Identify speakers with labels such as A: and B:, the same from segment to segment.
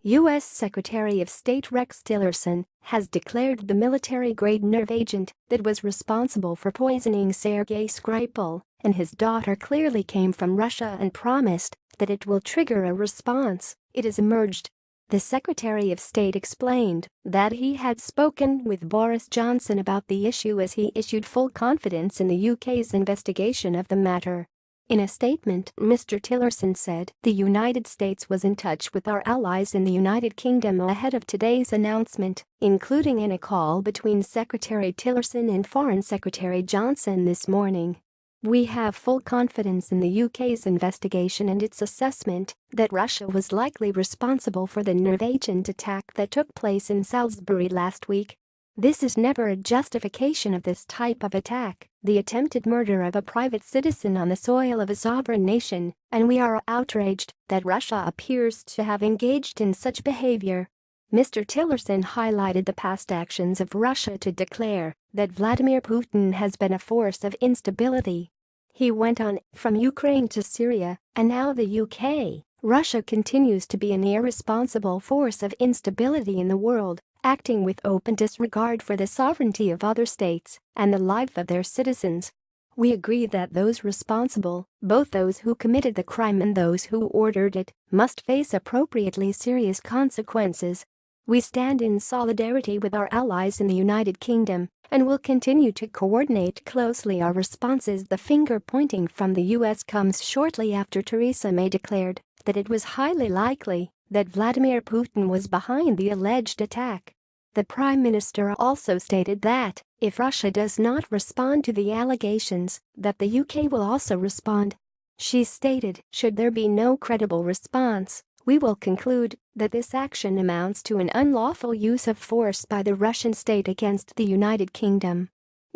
A: U.S. Secretary of State Rex Tillerson has declared the military-grade nerve agent that was responsible for poisoning Sergei Skripal and his daughter clearly came from Russia and promised that it will trigger a response. It has emerged. The Secretary of State explained that he had spoken with Boris Johnson about the issue as he issued full confidence in the UK's investigation of the matter. In a statement, Mr. Tillerson said the United States was in touch with our allies in the United Kingdom ahead of today's announcement, including in a call between Secretary Tillerson and Foreign Secretary Johnson this morning. We have full confidence in the UK's investigation and its assessment that Russia was likely responsible for the nerve agent attack that took place in Salisbury last week. This is never a justification of this type of attack, the attempted murder of a private citizen on the soil of a sovereign nation, and we are outraged that Russia appears to have engaged in such behavior. Mr. Tillerson highlighted the past actions of Russia to declare that Vladimir Putin has been a force of instability. He went on, from Ukraine to Syria, and now the UK, Russia continues to be an irresponsible force of instability in the world, acting with open disregard for the sovereignty of other states and the life of their citizens. We agree that those responsible, both those who committed the crime and those who ordered it, must face appropriately serious consequences. We stand in solidarity with our allies in the United Kingdom and will continue to coordinate closely our responses. The finger pointing from the US comes shortly after Theresa May declared that it was highly likely that Vladimir Putin was behind the alleged attack. The Prime Minister also stated that if Russia does not respond to the allegations, that the UK will also respond. She stated, should there be no credible response, we will conclude that this action amounts to an unlawful use of force by the Russian state against the United Kingdom.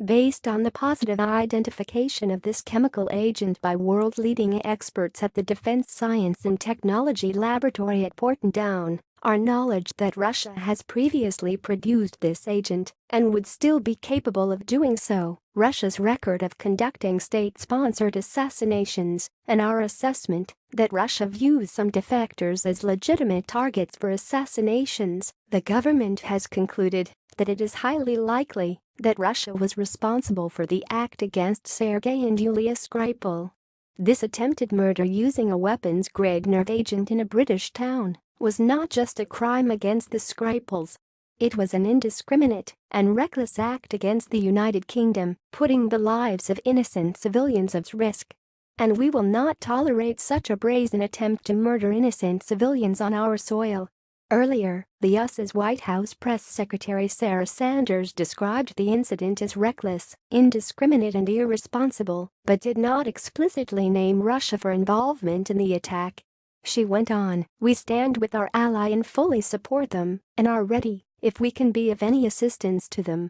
A: Based on the positive identification of this chemical agent by world-leading experts at the Defense Science and Technology Laboratory at Portadown, our knowledge that Russia has previously produced this agent and would still be capable of doing so, Russia's record of conducting state-sponsored assassinations, and our assessment that Russia views some defectors as legitimate targets for assassinations, the government has concluded that it is highly likely that Russia was responsible for the act against Sergei and Yulia Skripal. This attempted murder using a weapons-grade nerve agent in a British town was not just a crime against the Skripals. It was an indiscriminate and reckless act against the United Kingdom, putting the lives of innocent civilians at risk. And we will not tolerate such a brazen attempt to murder innocent civilians on our soil. Earlier, the US's White House Press Secretary Sarah Sanders described the incident as reckless, indiscriminate and irresponsible, but did not explicitly name Russia for involvement in the attack. She went on, we stand with our ally and fully support them, and are ready, if we can be of any assistance to them,